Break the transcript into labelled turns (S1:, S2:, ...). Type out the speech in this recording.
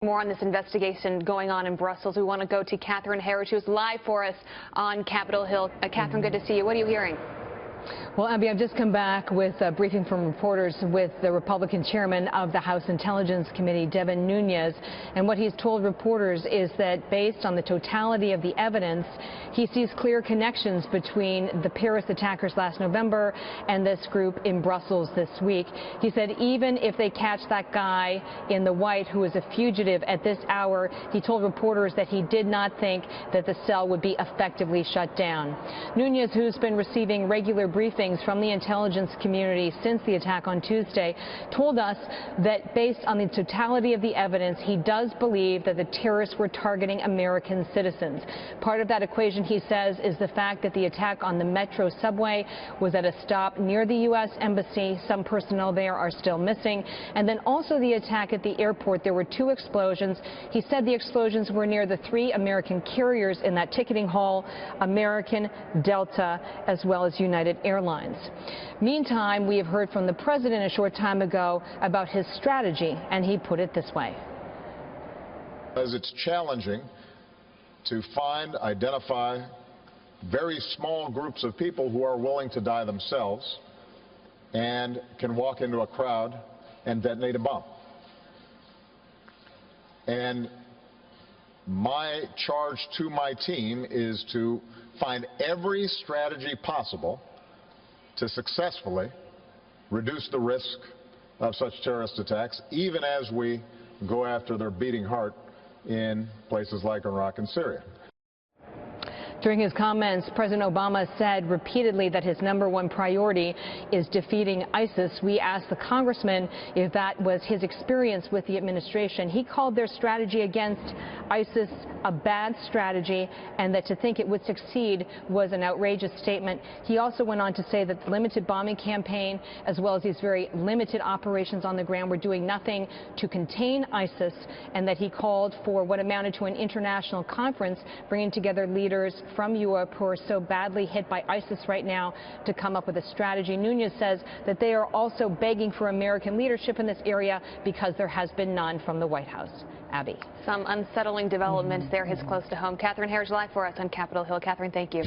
S1: More on this investigation going on in Brussels. We want to go to Catherine Herridge, who's live for us on Capitol Hill. Catherine, good to see you. What are you hearing?
S2: Well, Abby, I've just come back with a briefing from reporters with the Republican chairman of the House Intelligence Committee, Devin Nunes, and what he's told reporters is that based on the totality of the evidence, he sees clear connections between the Paris attackers last November and this group in Brussels this week. He said even if they catch that guy in the white who is a fugitive at this hour, he told reporters that he did not think that the cell would be effectively shut down. Nunes, who's been receiving regular briefings from the intelligence community since the attack on Tuesday, told us that based on the totality of the evidence, he does believe that the terrorists were targeting American citizens. Part of that equation, he says, is the fact that the attack on the Metro subway was at a stop near the U.S. Embassy. Some personnel there are still missing. And then also the attack at the airport. There were 2 explosions. He said the explosions were near the 3 American carriers in that ticketing hall, American, Delta, as well as United Airlines. Meantime, we have heard from the president a short time ago about his strategy, and he put it this way.
S3: As it's challenging to find, identify very small groups of people who are willing to die themselves and can walk into a crowd and detonate a bomb. And my charge to my team is to find every strategy possible to successfully reduce the risk of such terrorist attacks, even as we go after their beating heart in places like Iraq and Syria.
S2: During his comments, President Obama said repeatedly that his #1 priority is defeating ISIS. We asked the congressman if that was his experience with the administration. He called their strategy against ISIS a bad strategy and that to think it would succeed was an outrageous statement. He also went on to say that the limited bombing campaign, as well as these very limited operations on the ground, were doing nothing to contain ISIS, and that he called for what amounted to an international conference bringing together leaders from Europe who are so badly hit by ISIS right now to come up with a strategy. Nunes says that they are also begging for American leadership in this area because there has been none from the White House. Abby.
S1: Some unsettling developments there, his close to home. Catherine Herridge live for us on Capitol Hill. Catherine, thank you.